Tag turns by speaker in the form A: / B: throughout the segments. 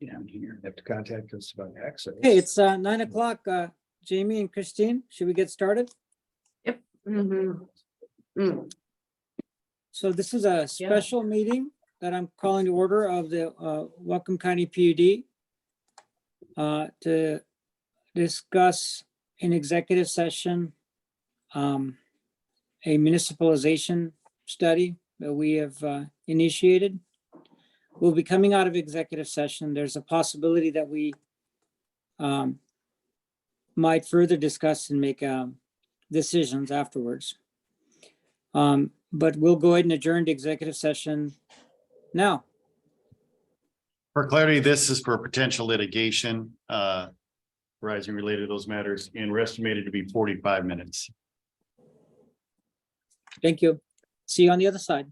A: down here. Have to contact us about access.
B: Hey, it's 9 o'clock. Jamie and Christine, should we get started? So this is a special meeting that I'm calling to order of the Whatcom County PUD to discuss in executive session a municipalization study that we have initiated. We'll be coming out of executive session. There's a possibility that we might further discuss and make decisions afterwards. But we'll go ahead and adjourn to executive session now.
C: For clarity, this is for potential litigation arising related to those matters, and we're estimated to be 45 minutes.
B: Thank you. See you on the other side.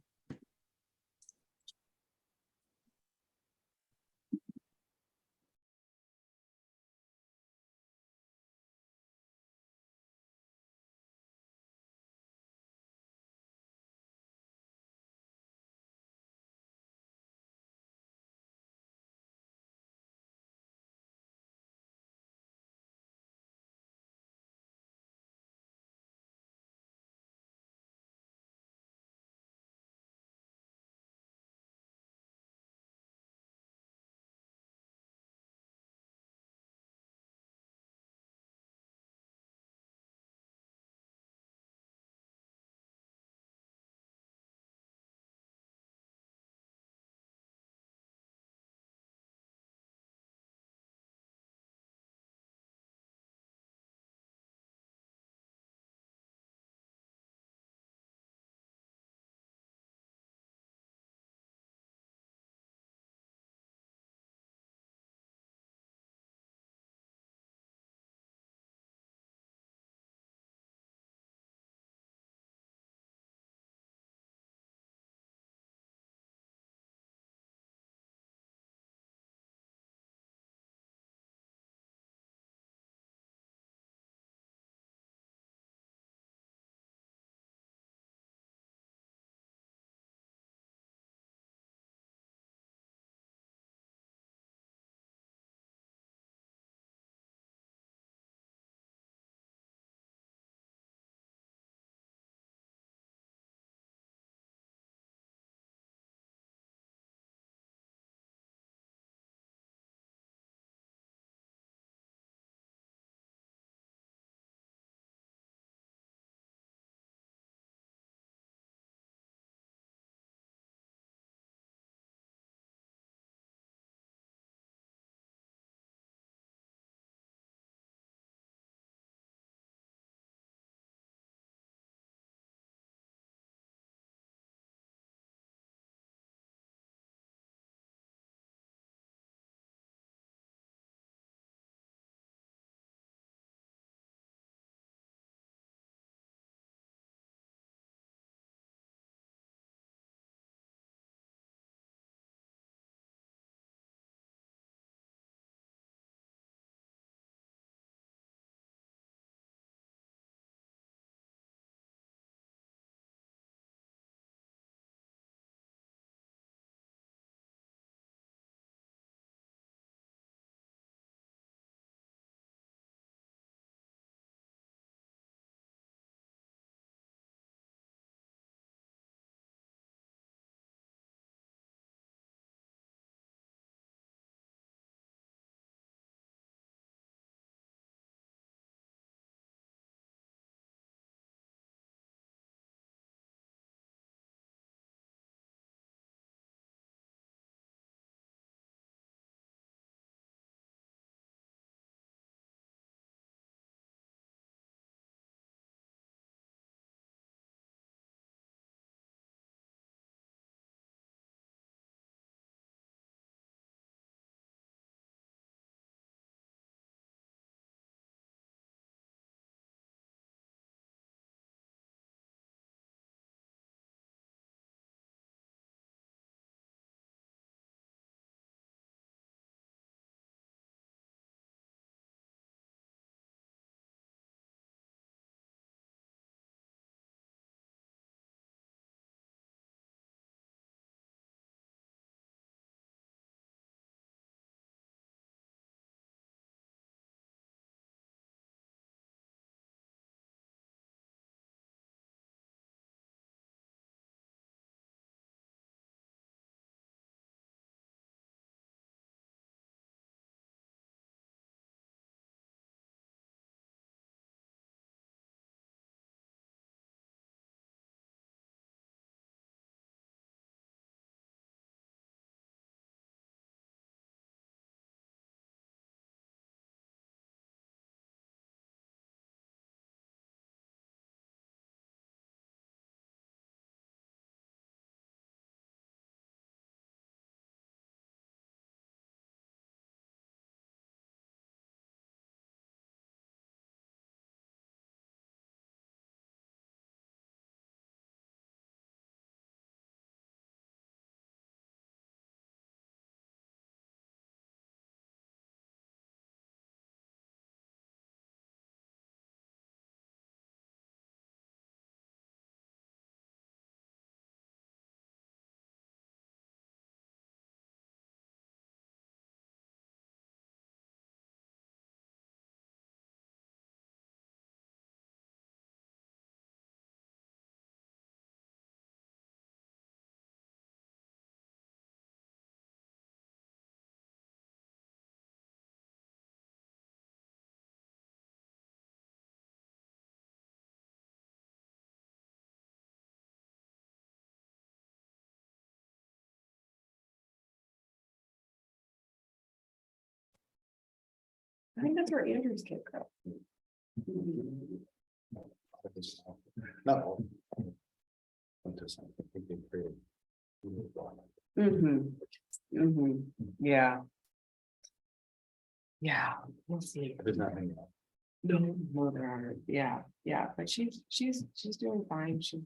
D: I think that's where Andrew's kid grew up.
A: Not all. I'm just thinking creative.
D: Yeah. Yeah, we'll see.
A: There's nothing.
D: No, there aren't. Yeah, but she's doing fine. She's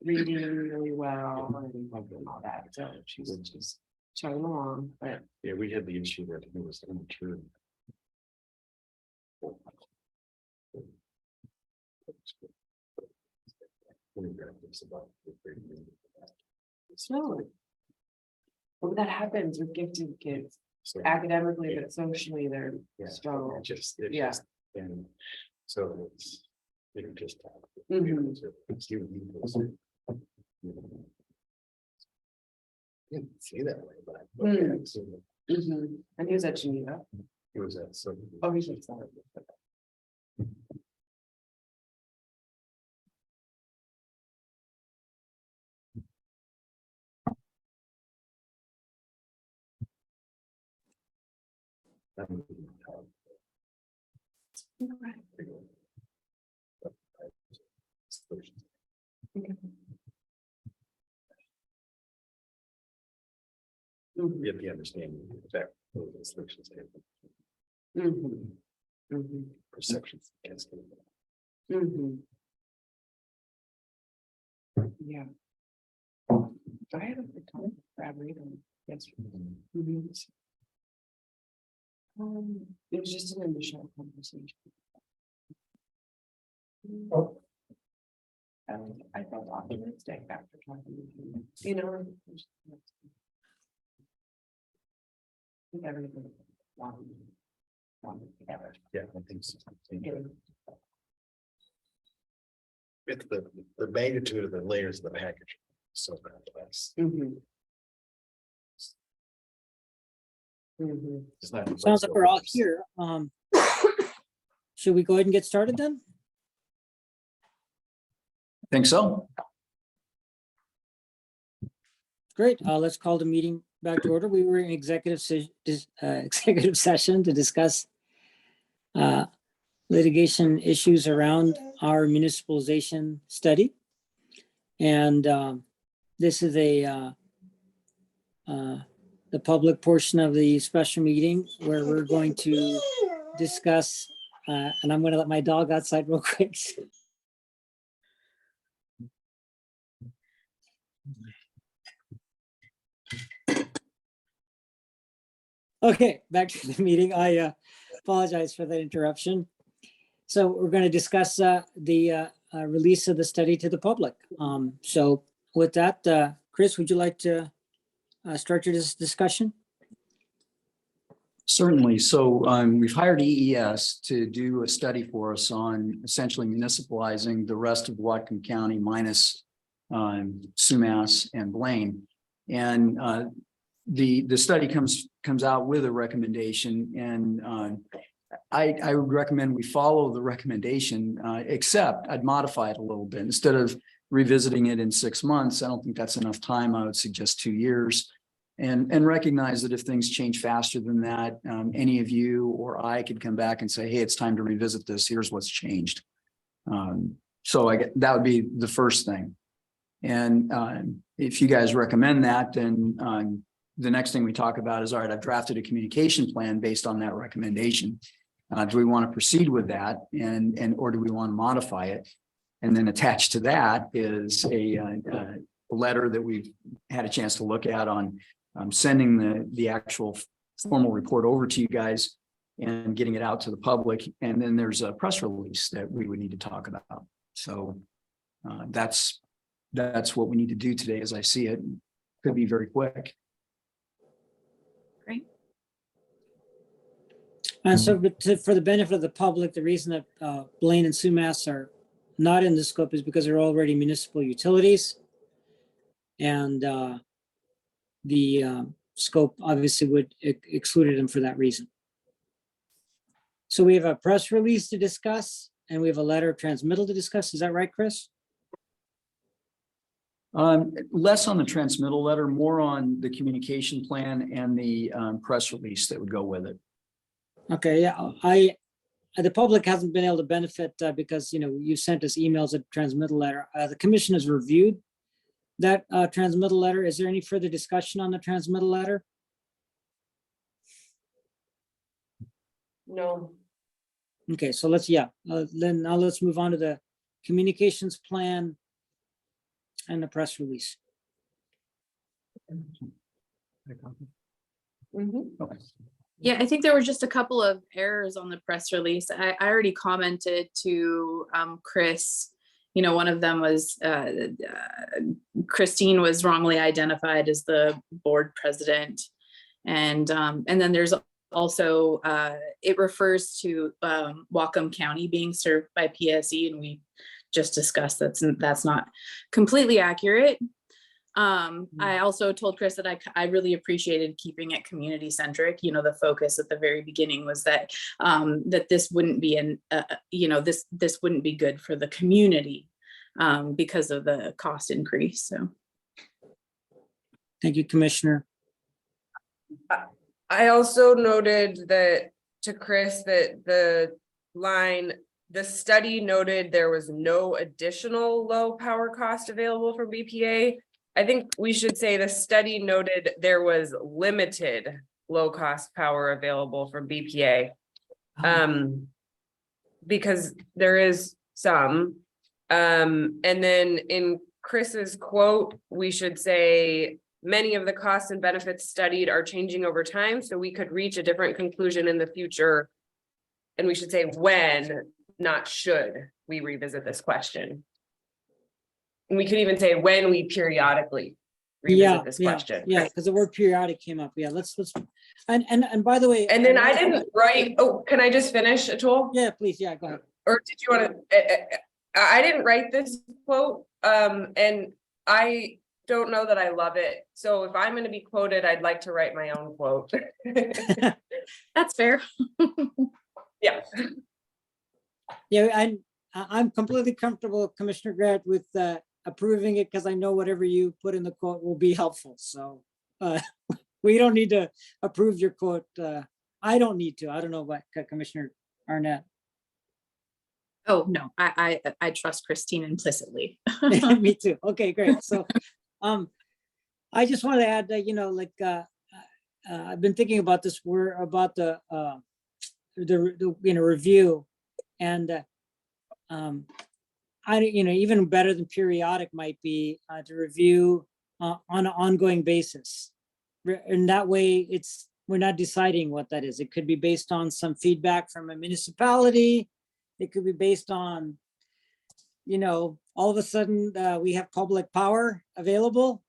D: reading really well and all that. So she's just chugging along. But
A: Yeah, we had the issue that it was immature.
D: slowly. But that happens with gifted kids.
A: So
D: Academically, but socially, they're
A: yeah,
D: strong.
A: yeah. And so it's, they can just talk.
D: Mhm.
A: Didn't see that way, but.
D: And he was at Geneva.
A: It was at some.
D: Oh, he's at Summit.
A: Get the understanding of the fact of the solutions table, perceptions.
D: Yeah. I had a good time. Brad reading yesterday. It was just an initial conversation. I felt optimistic after talking to him, you know. I think everything. Together.
A: Yeah, I think so.
D: Yeah.
A: It's the magnitude of the layers of the package. So complex. It's not.
B: Sounds like we're all here. Should we go ahead and get started then?
E: Think so.
B: Great. Let's call the meeting back to order. We were in executive session to discuss litigation issues around our municipalization study. And this is the public portion of the special meeting where we're going to discuss, and I'm going to let my dog outside real quick. Okay, back to the meeting. I apologize for that interruption. So we're going to discuss the release of the study to the public. So with that, Chris, would you like to start your discussion?
E: Certainly. So we've hired EES to do a study for us on essentially municipalizing the rest of Whatcom County minus Sumas and Blaine. And the study comes out with a recommendation, and I would recommend we follow the recommendation, except I'd modify it a little bit. Instead of revisiting it in 6 months, I don't think that's enough time. I would suggest 2 years. And recognize that if things change faster than that, any of you or I could come back and say, hey, it's time to revisit this. Here's what's changed. So that would be the first thing. And if you guys recommend that, then the next thing we talk about is, all right, I've drafted a communication plan based on that recommendation. Do we want to proceed with that, or do we want to modify it? And then attached to that is a letter that we've had a chance to look at on sending the actual formal report over to you guys and getting it out to the public. And then there's a press release that we would need to talk about. So that's what we need to do today, as I see it. Could be very quick.
D: Great.
B: And so for the benefit of the public, the reason that Blaine and Sumas are not in the scope is because they're already municipal utilities. And the scope obviously would exclude them for that reason. So we have a press release to discuss, and we have a letter of transmittal to discuss. Is that right, Chris?
E: Less on the transmittal letter, more on the communication plan and the press release that would go with it.
B: Okay, yeah, the public hasn't been able to benefit because, you know, you sent us emails, a transmittal letter. The commission has reviewed that transmittal letter. Is there any further discussion on the transmittal letter?
D: No.
B: Okay, so let's, then now let's move on to the communications plan and the press release.
D: Mhm.
F: Yeah, I think there were just a couple of errors on the press release. I already commented to Chris. You know, one of them was Christine was wrongly identified as the board president. And then there's also, it refers to Whatcom County being served by PSE, and we just discussed that's not completely accurate. I also told Chris that I really appreciated keeping it community centric. You know, the focus at the very beginning was that that this wouldn't be this wouldn't be good for the community because of the cost increase. So,
B: Thank you, Commissioner.
D: I also noted that to Chris that the study noted there was no additional low power cost available for BPA. I think we should say the study noted there was limited low cost power available from BPA. Because there is some. And then in Chris's quote, we should say many of the costs and benefits studied are changing over time, so we could reach a different conclusion in the future. And we should say when, not should, we revisit this question. And we could even say when we periodically revisit this question.
B: Yeah, because the word periodic came up. Yeah, let's and by the way.
D: And then I didn't write, oh, can I just finish, Atul?
B: Yeah, please, yeah, go ahead.
D: Or did you want to, I didn't write this quote, and I don't know that I love it. So if I'm going to be quoted, I'd like to write my own quote.
F: that's fair.
D: Yeah.
B: Yeah, I'm completely comfortable, Commissioner Grant, with approving it because I know whatever you put in the quote will be helpful. So we don't need to approve your quote. I don't need to. I don't know about Commissioner Arnett.
F: Oh no, I trust Christine implicitly.
B: Me too. Okay, great. So I just want to add that, you know, like I've been thinking about this. We're about the review, and even better than periodic might be to review on an ongoing basis. And that way we're not deciding what that is. It could be based on some feedback from a municipality. It could be based on, you know, all of a sudden we have public power available,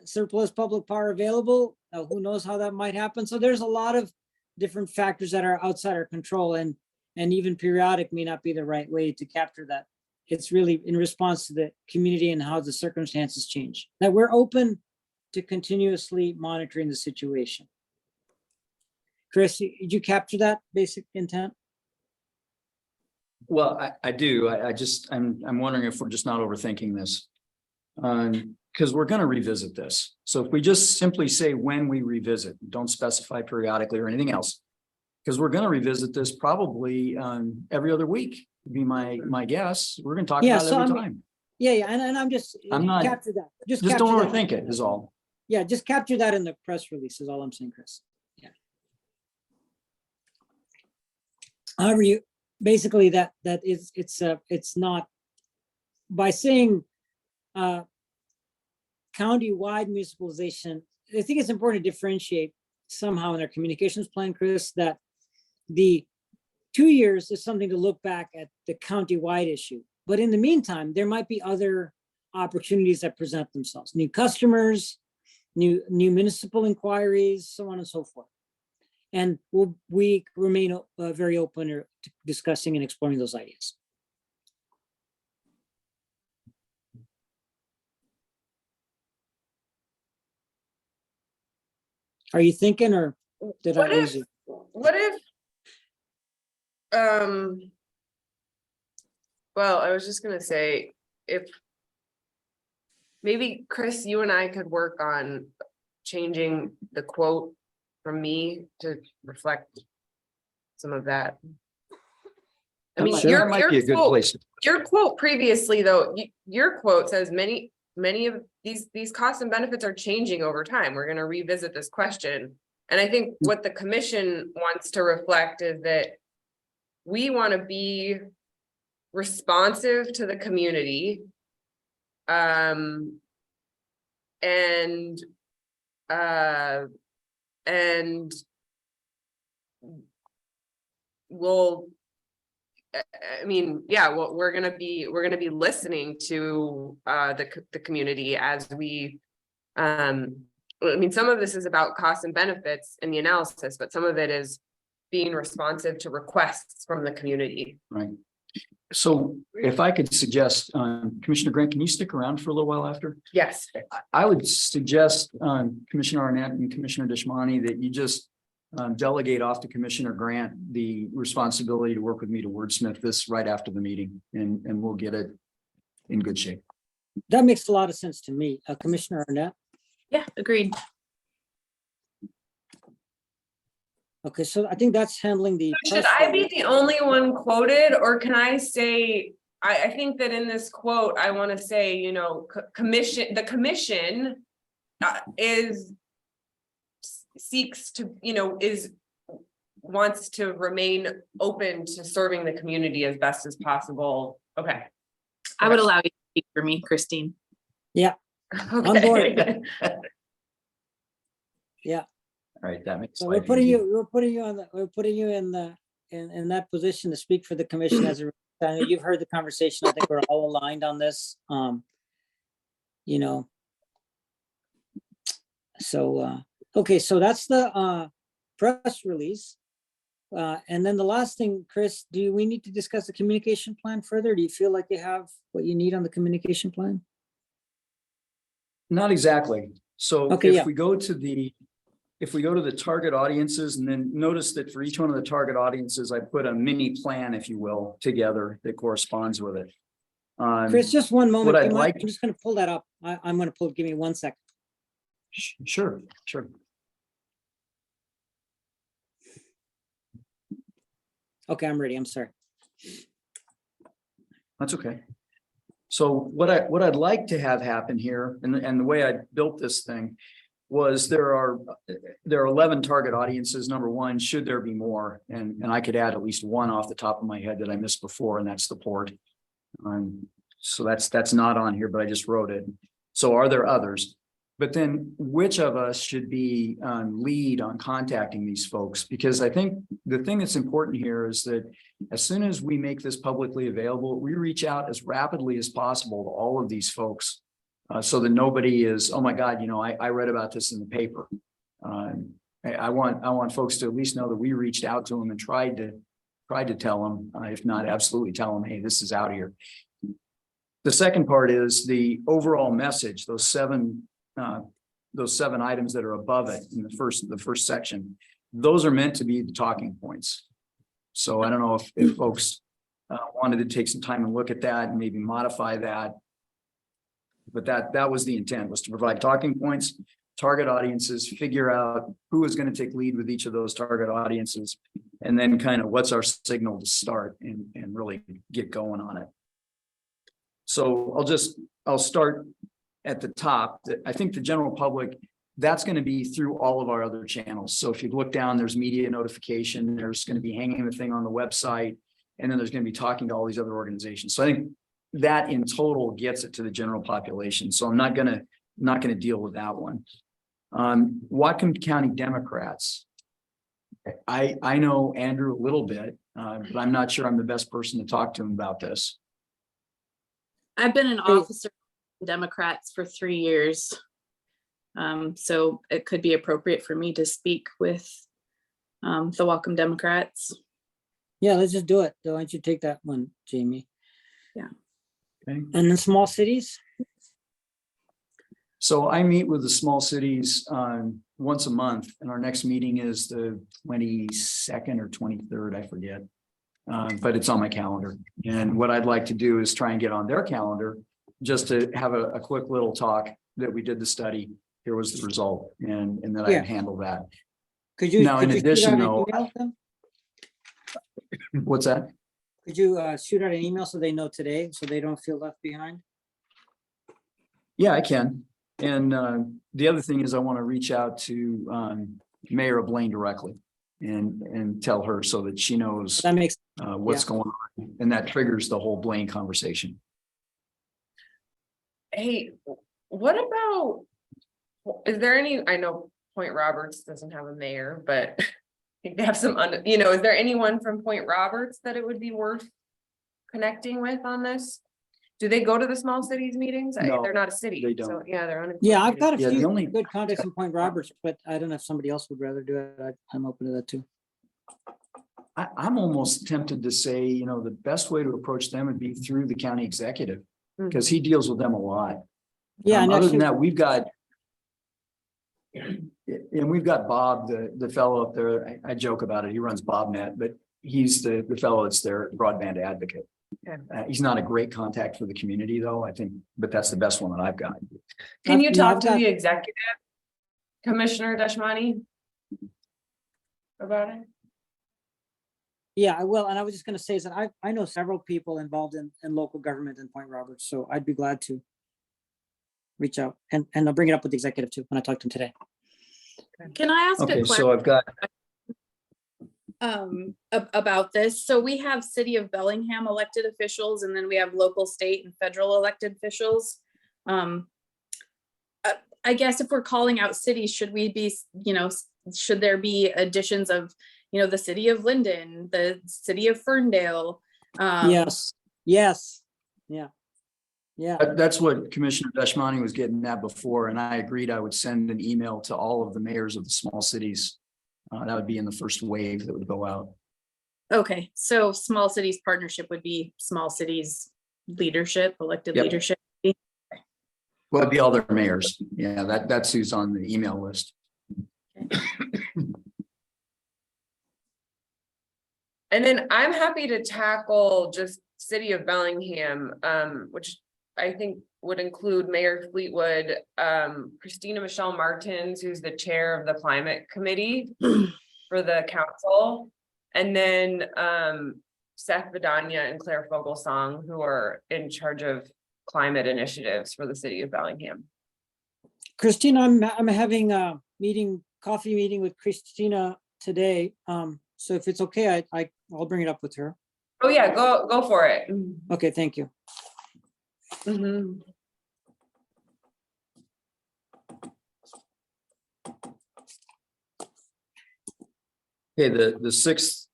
B: surplus public power available. Who knows how that might happen? So there's a lot of different factors that are outside our control, and even periodic may not be the right way to capture that. It's really in response to the community and how the circumstances change, that we're open to continuously monitoring the situation. Chris, did you capture that basic intent?
E: Well, I do. I'm wondering if we're just not overthinking this. Because we're going to revisit this. So if we just simply say when we revisit, don't specify periodically or anything else, because we're going to revisit this probably every other week, would be my guess. We're going to talk about it every time.
B: Yeah, and I'm not capture that. Just
E: don't overthink it is all.
B: Yeah, just capture that in the press release is all I'm saying, Chris. Yeah. However, basically it's not by saying county-wide municipalization. I think it's important to differentiate somehow in our communications plan, Chris, that the 2 years is something to look back at the county-wide issue. But in the meantime, there might be other opportunities that present themselves, new customers, new municipal inquiries, so on and so forth. And we remain very open to discussing and exploring those ideas. Are you thinking, or did I lose you?
D: What if, well, I was just gonna say, if maybe Chris, you and I could work on changing the quote from me to reflect some of that. I
E: That
D: mean,
E: might-
B: Sure.
E: that
D: your,
E: might be a good
D: quote,
E: place.
D: your quote previously, though, your quote says many of these costs and benefits are changing over time. We're gonna revisit this question. And I think what the commission wants to reflect is that we want to be responsive to the community. And we'll, I mean, yeah, well, we're gonna be listening to the community as we I mean, some of this is about costs and benefits in the analysis, but some of it is being responsive to requests from the community.
E: Right. So if I could suggest, Commissioner Grant, can you stick around for a little while after?
D: Yes.
E: I would suggest, Commissioner Arnett and Commissioner Deshmani, that you just delegate off to Commissioner Grant the responsibility to work with me to wordsmith this right after the meeting, and we'll get it in good shape.
B: That makes a lot of sense to me. Commissioner Arnett.
F: Yeah, agreed.
B: Okay, so I think that's handling the.
D: Should
B: press
D: I be
B: release.
D: the only one quoted, or can I say, I think that in this quote, I want to say, you know, the commission seeks to, you know, wants to remain open to serving the community as best as possible. Okay.
F: I would allow you to speak for me, Christine.
B: On board.
D: Okay.
E: All right, that makes.
B: So we're
E: life
B: putting
E: easier.
B: you, we're putting you in that position to speak for the commission as a, I know you've heard the conversation. I think we're all aligned on this. You know. So, okay, so that's the press release. And then the last thing, Chris, do we need to discuss the communication plan further? Do you feel like you have what you need on the communication plan?
E: Not exactly. So
B: Okay,
E: if
B: yeah.
E: we go to the target audiences, and then notice that for each one of the target audiences, I put a mini plan, if you will, together that corresponds with it.
B: Chris, just one moment.
E: what
B: Do
E: I'd
B: you mind?
E: like-
B: I'm just gonna pull that up. I'm gonna pull, give me 1 second.
E: Sure.
B: Okay, I'm ready. I'm sorry.
E: That's okay. So what I'd like to have happen here, and the way I built this thing was there are 11 target audiences. Number one, should there be more? And I could add at least one off the top of my head that I missed before, and that's the port. So that's not on here, but I just wrote it. So are there others? But then which of us should be lead on contacting these folks? Because I think the thing that's important here is that as soon as we make this publicly available, we reach out as rapidly as possible to all of these folks. So that nobody is, oh my God, you know, I read about this in the paper. I want folks to at least know that we reached out to them and tried to tell them, if not absolutely tell them, hey, this is out here. The second part is the overall message, those seven items that are above it in the first section. Those are meant to be the talking points. So I don't know if folks wanted to take some time and look at that and maybe modify that. But that was the intent, was to provide talking points, target audiences, figure out who is going to take lead with each of those target audiences, and then kind of what's our signal to start and really get going on it. So I'll start at the top. I think the general public, that's going to be through all of our other channels. So if you look down, there's media notification, there's going to be hanging the thing on the website, and then there's going to be talking to all these other organizations. So I think that in total gets it to the general population. So I'm not going to deal with that one. Whatcom County Democrats. I know Andrew a little bit, but I'm not sure I'm the best person to talk to him about this.
F: I've been an officer of Democrats for 3 years. So it could be appropriate for me to speak with the Whatcom Democrats.
B: Yeah, let's just do it. Why don't you take that one, Jamie?
F: Yeah.
E: Okay.
B: And the small cities?
E: So I meet with the small cities once a month, and our next meeting is the 22nd or 23rd, I forget. But it's on my calendar. And what I'd like to do is try and get on their calendar just to have a quick little talk that we did the study. Here was the result, and then
B: Yeah.
E: I handle that.
B: Could you?
E: Now, in
B: could you shoot
E: addition,
B: out an
E: though,
B: email to them?
E: What's that?
B: Could you shoot out an email so they know today, so they don't feel left behind?
E: Yeah, I can. And the other thing is I want to reach out to Mayor of Blaine directly and tell her so that she knows
B: That makes,
E: what's going on. And that triggers the whole Blaine conversation.
D: Hey, what about, is there any, I know Point Roberts doesn't have a mayor, but they have some, is there anyone from Point Roberts that it would be worth connecting with on this? Do they go to the small cities meetings?
E: No,
D: They're not a city.
E: they
D: So
E: don't.
D: yeah, they're
B: yeah, I've got a
E: Yeah, the
B: few
E: only-
B: good contacts in Point Roberts, but I don't know if somebody else would rather do it. I'm open to that too.
E: I'm almost tempted to say, the best way to approach them would be through the county executive, because he deals with them a lot.
B: Yeah, and
E: Other than
B: actually,
E: that, we've got Bob, the fellow up there. I joke about it. He runs BobNet, but he's the fellow that's their broadband advocate.
D: Okay.
E: He's not a great contact for the community though, I think, but that's the best one that I've got.
D: Can you
B: I've
D: talk to
B: got-
D: the executive? Commissioner Dashmani? About it?
B: yeah, I will. And I was just gonna say is that I know several people involved in local government in Point Roberts, so I'd be glad to reach out and I'll bring it up with the executive too when I talk to him today.
F: Can I ask a
E: Okay,
F: question
E: so I've got,
F: about this? So we have City of Bellingham elected officials, and then we have local, state, and federal elected officials. I guess if we're calling out cities, should we be, should there be additions of, the city of Linden, the city of Ferndale?
B: Yes, yes, yeah. Yeah,
E: that's what Commissioner Dashmani was getting at before, and I agreed I would send an email to all of the mayors of the small cities. That would be in the first wave that would go out.
F: Okay, so small cities partnership would be small cities leadership, elected
E: Yep.
F: leadership.
E: Well, it'd be all their mayors. Yeah, that's who's on the email list.
D: And then I'm happy to tackle just City of Bellingham, which I think would include Mayor Fleetwood, Christina Michelle Martins, who's the chair of the climate committee for the council. And then Seth Vidania and Claire Fogelsong, who are in charge of climate initiatives for the city of Bellingham.
B: Christina, I'm having a coffee meeting with Christina today. So if it's okay, I'll bring it up with her.
D: Oh yeah, go for it.
B: Okay, thank you.
D: Mhm.
E: Okay, the sixth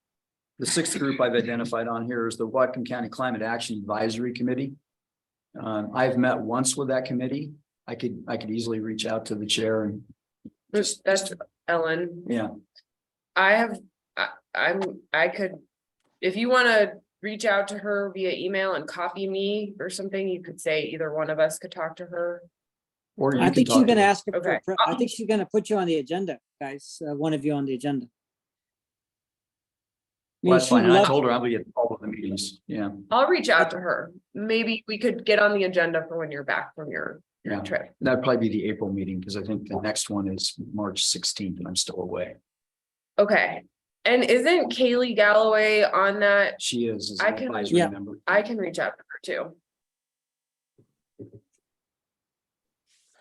E: group I've identified on here is the Whatcom County Climate Action Advisory Committee. I've met once with that committee. I could easily reach out to the chair and
D: That's Ellen.
E: yeah.
D: I could, if you want to reach out to her via email and copy me or something, you could say either one of us could talk to her.
E: Or you
B: I
E: can
B: think
E: talk
B: she's
E: to
B: gonna
E: her.
B: ask her,
D: Okay.
B: I think she's gonna put you on the agenda, guys, one of you on the agenda.
E: Well, that's fine. And I
B: She'd love-
E: told her I'll be at all of the meetings. Yeah.
D: I'll reach out to her. Maybe we could get on the agenda for when you're back from your
E: Yeah.
D: trip.
E: That'd probably be the April meeting because I think the next one is March 16th and I'm still away.
D: Okay. And isn't Kaylee Galloway on that?
E: She is as
D: I
E: an
D: can-
E: advisory
B: Yeah.
E: member.
D: I can reach out to her too.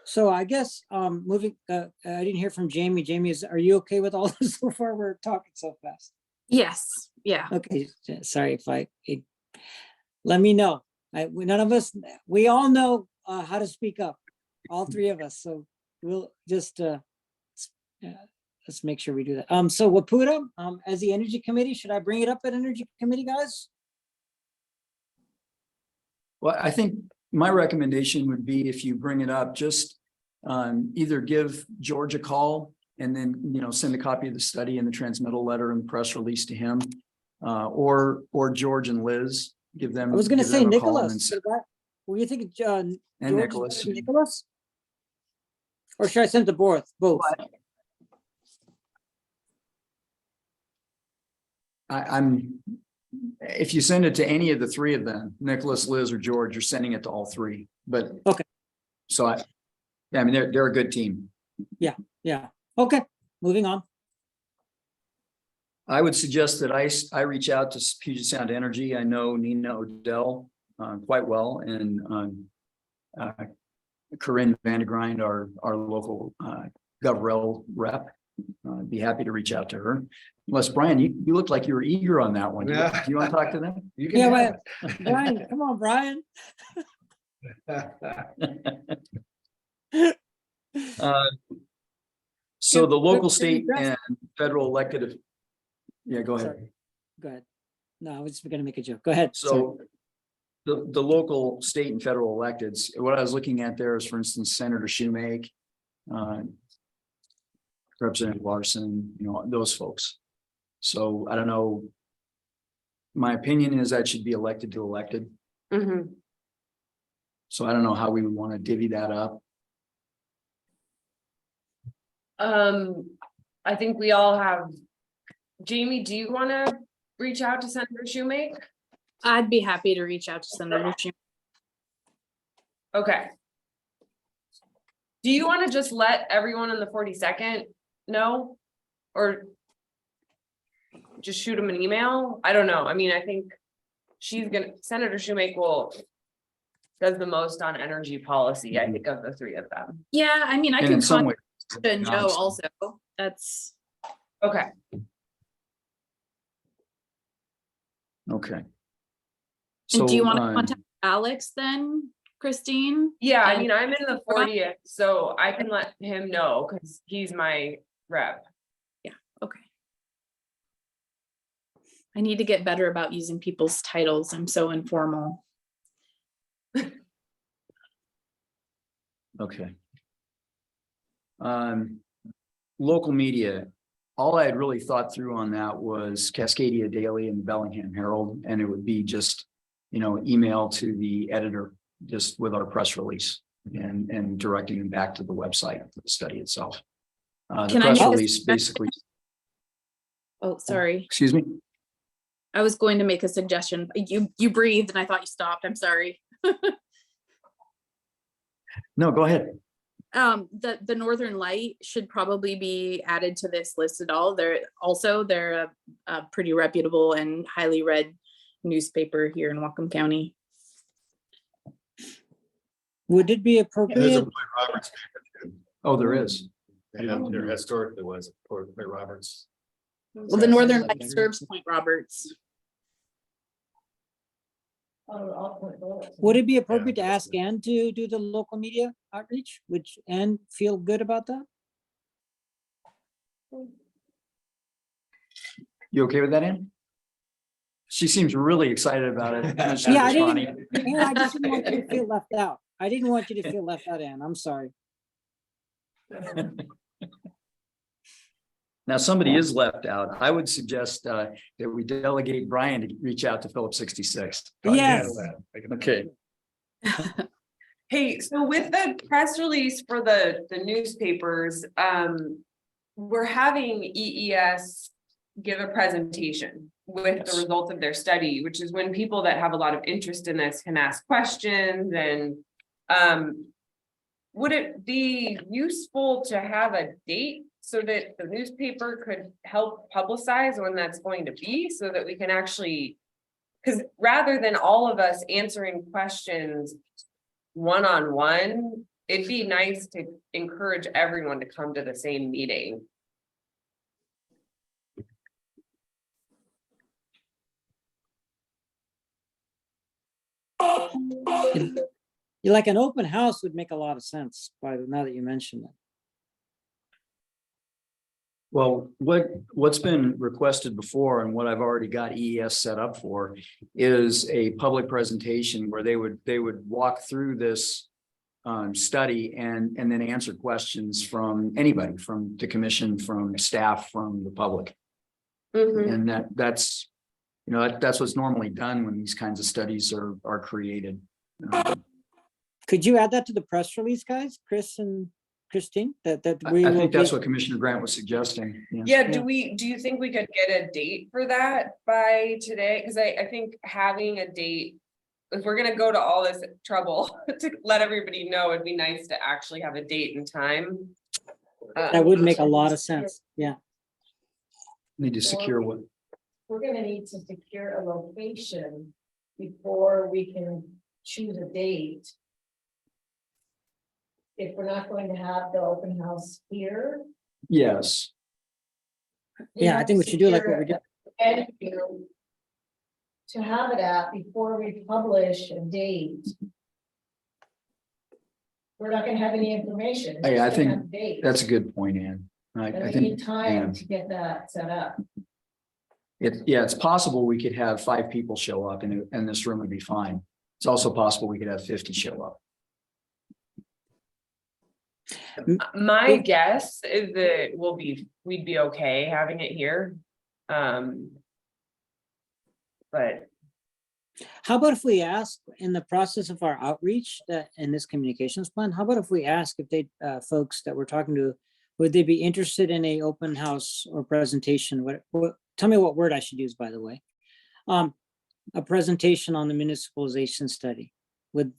B: So I guess, moving, I didn't hear from Jamie. Jamie, are you okay with all this so far? We're talking so fast.
F: Yes, yeah.
B: Okay, sorry if let me know. None of us, we all know how to speak up, all three of us. So we'll just, let's make sure we do that. So Wapuda, as the Energy Committee, should I bring it up at Energy Committee, guys?
E: Well, I think my recommendation would be if you bring it up, just either give George a call and then, send a copy of the study and the transmittal letter and press release to him. Or George and Liz, give them.
B: I was gonna
E: give
B: say
E: them a call and then
B: Nicholas.
E: send-
B: What do you think, John?
E: And Nicholas.
B: Nicholas? Or should I send to both? Both?
E: If you send it to any of the three of them, Nicholas, Liz, or George, you're sending it to all three, but.
B: Okay.
E: So I mean, they're a good team.
B: Yeah, okay, moving on.
E: I would suggest that I reach out to Puget Sound Energy. I know Nina Odell quite well, and Corinne Vandegrind, our local GovRel rep. I'd be happy to reach out to her. Unless Brian, you looked like you were eager on that one. Do
A: Yeah.
E: you want to talk to them?
A: You can
B: Yeah,
A: have
B: Brian, come on, Brian.
A: it.
E: So the local,
B: But-
E: state, and federal elected. Yeah, go ahead.
B: Sorry. Go ahead. No, I was just gonna make a joke. Go ahead. Sorry.
E: So the local, state and federal electeds, what I was looking at there is, for instance, Senator Shoemake, Representative Larson, those folks. So I don't know. My opinion is that should be elected to elected.
D: Mhm.
E: So I don't know how we would want to divvy that up.
D: I think we all have. Jamie, do you want to reach out to Senator Shoemake?
F: I'd be happy to reach out to Senator Schumer.
D: Okay. Do you want to just let everyone in the 42nd know? Or just shoot him an email? I don't know. I mean, I think Senator Shoemake does the most on energy policy, I think, of the three of them.
F: Yeah, I mean, I
E: And
F: can
E: in some ways.
F: contact Joe also. That's,
D: Okay,
E: Okay.
F: and do you
E: So,
F: want to contact Alex then, Christine?
D: yeah, I
F: And-
D: mean, I'm in the 40th, so I can let him know because he's my rep.
F: Okay. I need to get better about using people's titles. I'm so informal.
E: Okay. Local media, all I had really thought through on that was Cascadia Daily and Bellingham Herald, and it would be just, email to the editor, just with our press release and directing them back to the website for the study itself. The
F: Can I
E: press
F: make a
E: release
F: suggestion?
E: basically,
F: Oh, sorry.
E: excuse me?
F: I was going to make a suggestion. You breathed and I thought you stopped. I'm sorry.
E: No, go ahead.
F: The Northern Light should probably be added to this list at all. They're a pretty reputable and highly read newspaper here in Whatcom County.
B: Would it be
A: There's a
B: appropriate?
A: Point Roberts paper too.
E: Oh, there is.
A: There historically was a Point Roberts.
F: Well, the Northern Light serves Point Roberts.
B: Would it be appropriate to ask Ann to do the local media outreach? Would Ann feel good about that?
E: You okay with that, Ann? She seems really excited about it.
B: Yeah, I
E: Ronnie.
B: didn't, Ann, I just didn't want you to feel left out. I didn't want you to feel left out, Ann. I'm sorry.
E: Now, somebody is left out. I would suggest that we delegate Brian to reach out to Philip 66.
A: I can
B: Yes.
A: handle that. I can-
E: Okay.
D: Hey, so with the press release for the newspapers, we're having EES give a presentation with the results of their study, which is when people that have a lot of interest in this can ask questions and would it be useful to have a date so that the newspaper could help publicize when that's going to be so that we can actually, because rather than all of us answering questions one-on-one, it'd be nice to encourage everyone to come to the same meeting.
B: Like an open house would make a lot of sense, now that you mention it.
E: Well, what's been requested before and what I've already got EES set up for is a public presentation where they would walk through this study and then answer questions from anybody, from the commission, from staff, from the public.
D: Mhm.
E: And that's what's normally done when these kinds of studies are created.
B: Could you add that to the press release, guys? Chris and Christine, that we
E: I
B: will
E: think that's
B: be-
E: what Commissioner Grant was suggesting.
D: Yeah, do you think we could get a date for that by today? Because I think having a date, if we're gonna go to all this trouble to let everybody know, it'd be nice to actually have a date and time.
B: That would make a lot of sense. Yeah.
E: Need to secure what?
G: We're gonna need to secure a location before we can choose a date. If we're not going to have the open house here.
E: Yes,
G: we
B: Yeah, I
G: have
B: think
G: to
B: we should do like what
G: secure
B: we did.
G: a venue to have it at before we publish a date. We're not gonna have any information. It's
E: Hey,
G: just
E: I
G: gonna
E: think
G: have a date.
E: that's a good point, Ann. I
G: And we
E: think,
G: need time
E: yeah.
G: to get that set up.
E: It's possible we could have 5 people show up and this room would be fine. It's also possible we could have 50 show up.
D: My guess is that we'd be okay having it here. But
B: How about if we ask in the process of our outreach that in this communications plan, how about if we ask if they, folks that we're talking to, would they be interested in a open house or presentation? What, tell me what word I should use, by the way. A presentation on the municipalization study. Would,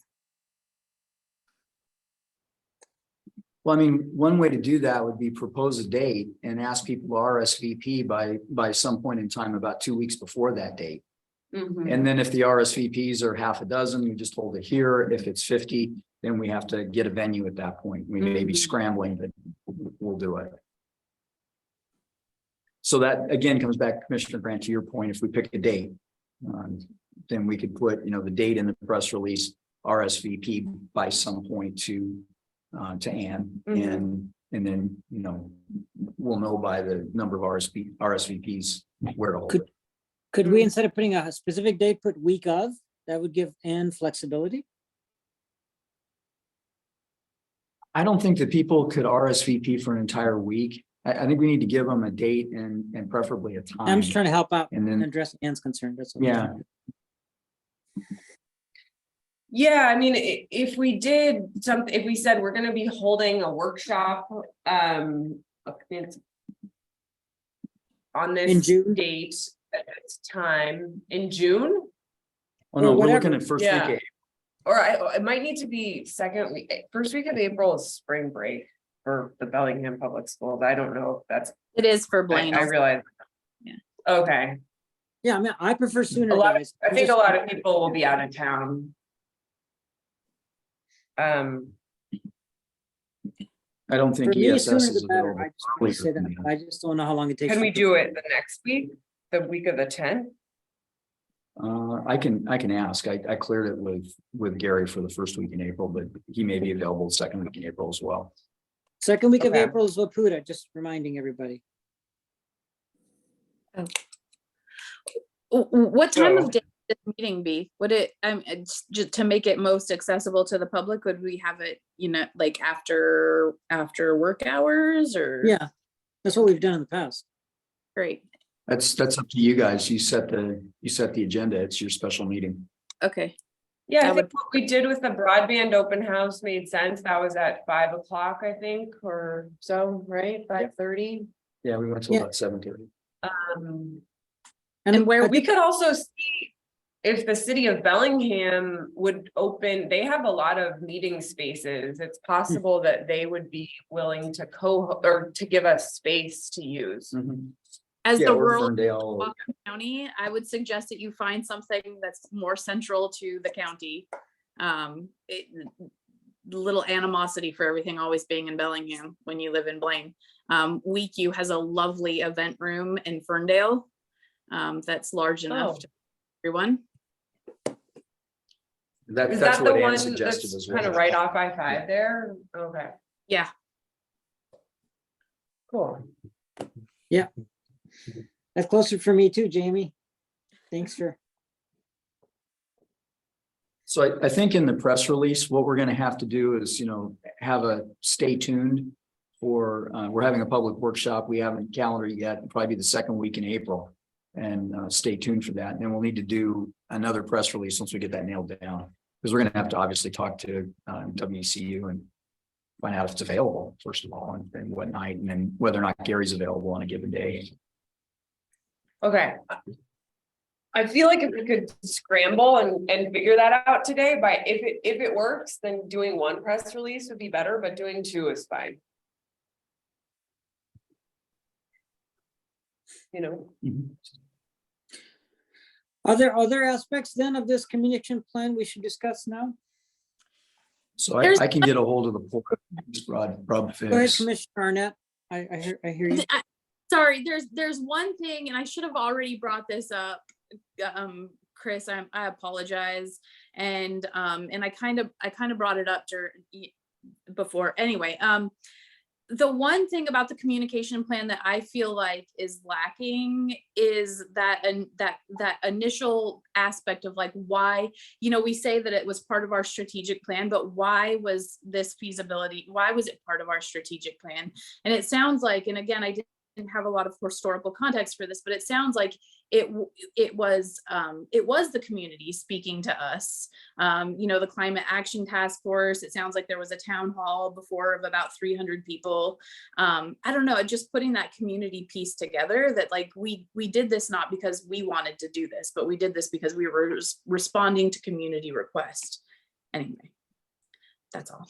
E: Well, I mean, one way to do that would be propose a date and ask people to RSVP by some point in time, about 2 weeks before that date.
D: mhm.
E: And then if the RSVPs are half a dozen, we just hold it here. If it's 50, then we have to get a venue at that point. We may be
D: Mhm.
E: scrambling, but we'll do it. So that again comes back, Commissioner Grant, to your point, if we pick a date, then we could put, the date in the press release, RSVP by some point to Ann,
D: Mhm.
E: and then, we'll know by the number of RSVPs where to hold it.
B: could we, instead of putting a specific date, put week of? That would give Ann flexibility.
E: I don't think that people could RSVP for an entire week. I think we need to give them a date and preferably a time.
B: I'm just trying to help out
E: And
B: and
E: then,
B: address Ann's concern. That's all.
E: yeah,
D: Yeah, I mean, if we did something, if we said we're gonna be holding a workshop, it's on
B: In
D: this
B: June?
D: date, at this time, in June,
E: oh no,
B: Or
E: we're looking
B: whatever.
E: at first
D: Yeah.
E: week.
D: or it might need to be second week, first week of April is spring break for the Bellingham Public Schools. I don't know if that's,
F: It is for Blaine.
D: I realize.
F: Yeah.
D: Okay,
B: Yeah, I mean, I prefer sooner,
D: a lot,
B: guys.
D: I think a lot of people will be out of town.
E: I don't
B: For
E: think
B: me,
E: ESS
B: sooner
E: is
B: the better.
E: available.
B: I just want to say that. I just don't know how long it takes.
D: can
B: to
D: we do it the next week, the week of the 10th?
E: I can ask. I cleared it with Gary for the first week in April, but he may be available the second week in April as well.
B: Second week of
D: Okay.
B: April is Wapuda, just reminding everybody.
F: What time
D: So-
F: of day would this meeting be? Would it, just to make it most accessible to the public, would we have it, like after work hours or?
B: Yeah, that's what we've done in the past.
F: Great,
E: That's up to you guys. You set the agenda. It's your special meeting.
F: okay.
D: Yeah, I
F: I
D: think what we did with the broadband open house made sense. That was at 5 o'clock, I think, or so, right? 5:30.
E: Yeah, we went till
B: Yeah.
E: about 7:30.
F: And where
B: I
D: We
B: think-
D: could also see if the city of Bellingham would open, they have a lot of meeting spaces. It's possible that they would be willing to or to give us space to use.
F: As
E: Yeah,
F: the
E: or
F: rural
E: Ferndale.
F: Whatcom County, I would suggest that you find something that's more central to the county. Little animosity for everything always being in Bellingham when you live in Blaine. WeQ has a lovely event room in Ferndale. That's large enough
D: Oh.
F: to everyone.
D: Is
E: That's
D: that the
E: what Ann
D: one
E: suggested
D: that's
E: as well.
D: kind of right off I-5 there? Okay,
F: Yeah,
D: cool.
B: That's closer for me too, Jamie. Thanks for,
E: So I think in the press release, what we're gonna have to do is, have a stay tuned for, we're having a public workshop. We haven't calendared yet, it'll probably be the second week in April. And stay tuned for that. And then we'll need to do another press release once we get that nailed down. Because we're gonna have to obviously talk to WCU and find out if it's available, first of all, and what night, and then whether or not Gary's available on a given day.
D: Okay. I feel like if we could scramble and figure that out today, if it works, then doing one press release would be better, but doing two is fine. you know.
B: Are there other aspects then of this communication plan we should discuss now?
E: So I,
F: There's-
E: I can get a hold of the board, Rob
B: Go ahead,
E: Fix.
B: Commissioner Arnett. I hear you.
F: Sorry, there's one thing, and I should have already brought this up. Chris, I apologize. And I kind of brought it up before. Anyway, the one thing about the communication plan that I feel like is lacking is that, and that initial aspect of like, why, we say that it was part of our strategic plan, but why was this feasibility? Why was it part of our strategic plan? And it sounds like, and again, I didn't have a lot of historical context for this, but it sounds like it was the community speaking to us. The Climate Action Task Force, it sounds like there was a town hall before of about 300 people. I don't know, just putting that community piece together, that like we did this not because we wanted to do this, but we did this because we were responding to community request. Anyway, that's all.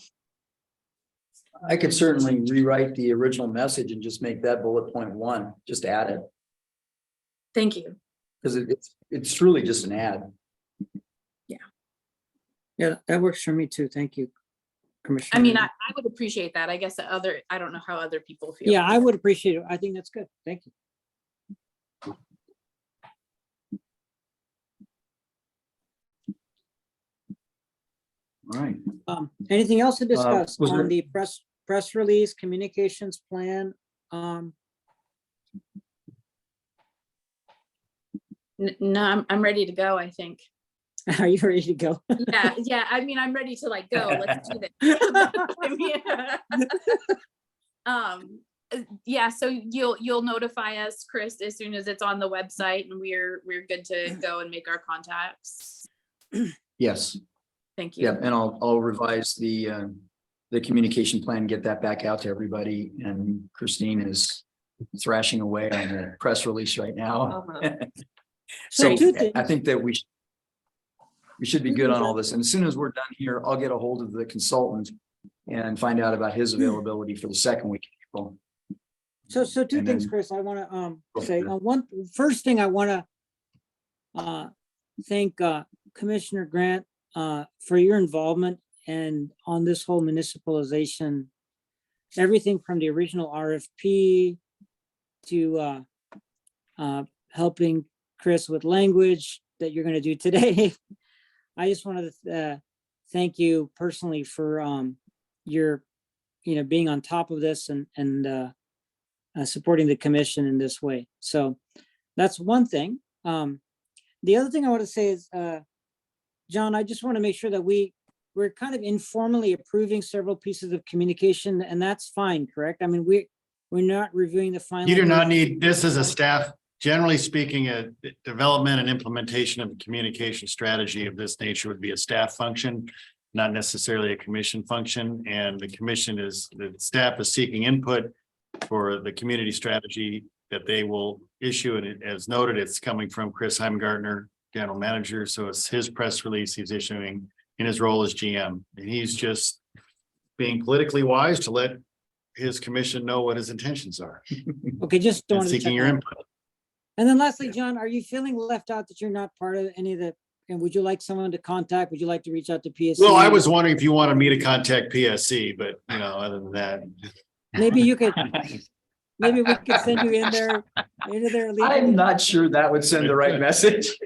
E: I could certainly rewrite the original message and just make that bullet point 1, just add it.
F: Thank you.
E: Because it's truly just an ad.
B: Yeah, that works for me too. Thank you, Commissioner.
F: I mean, I would appreciate that. I guess I don't know how other people feel.
B: Yeah, I would appreciate it. I think that's good. Thank you.
E: All right.
B: Anything else to discuss
E: was
B: on
E: there-
B: the press release, communications plan?
F: No, I'm ready to go, I think.
B: Are you ready to go?
F: Yeah. I mean, I'm ready to like go. Let's do this. Yeah. So you'll notify us, Chris, as soon as it's on the website, and we're good to go and make our contacts.
E: Yes.
F: Thank you.
E: Yeah, and I'll revise the communication plan, get that back out to everybody, and Christine is thrashing away on the press release right now. So
B: two things.
E: I think that we should be good on all this, and as soon as we're done here, I'll get a hold of the consultant and find out about his availability for the second week of April.
B: So two
E: And
B: things,
E: then-
B: Chris, I want
E: Go
B: to say.
E: ahead.
B: First thing I want to thank Commissioner Grant for your involvement and on this whole municipalization, everything from the original RFP to helping Chris with language that you're going to do today. I just wanted to thank you personally for your, being on top of this and supporting the commission in this way. So that's one thing. The other thing I want to say is, John, I just want to make sure that we're kind of informally approving several pieces of communication, and that's fine, correct? I mean, we're not reviewing the final.
C: You do not need, this is a staff, generally speaking, a development and implementation of a communication strategy of this nature would be a staff function, not necessarily a commission function. And the staff is seeking input for the community strategy that they will issue. And as noted, it's coming from Chris Heimgartner, general manager. So it's his press release he's issuing in his role as GM. And he's just being politically wise to let his commission know what his intentions are
B: Okay, just
C: and
B: want to
C: seeking
B: check
C: your
B: on-
C: input.
B: And then lastly, John, are you feeling left out that you're not part of any of the, and would you like someone to contact? Would you like to reach out to PSC?
C: Well, I was wondering if you wanted me to contact PSC, but other than that.
B: Maybe you could, maybe we could send you in there, into their.
E: I'm not sure that would send the right message.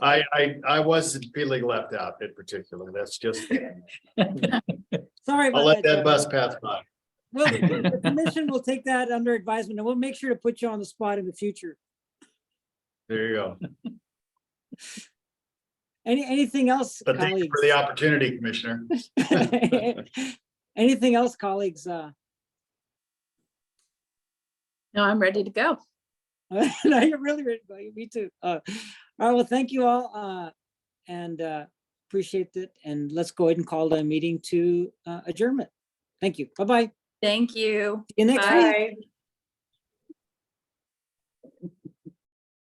C: I wasn't feeling left out in particular. That's just,
B: Sorry
C: I'll
B: about
C: let that
B: John.
C: bus pass by.
B: Well, the commission will take that under advisement, and we'll make sure to put you on the spot in the future.
C: There you go.
B: Anything else,
C: But thank you
B: colleagues?
C: for the opportunity, Commissioner.
B: Anything else, colleagues?
F: No, I'm ready to go.
B: No, you're really ready. to go. Me too. All right, well, thank you all, and appreciate it. And let's go ahead and call the meeting to adjournment. Thank you. Bye-bye.
F: Thank you.
B: See you next week.
D: Bye.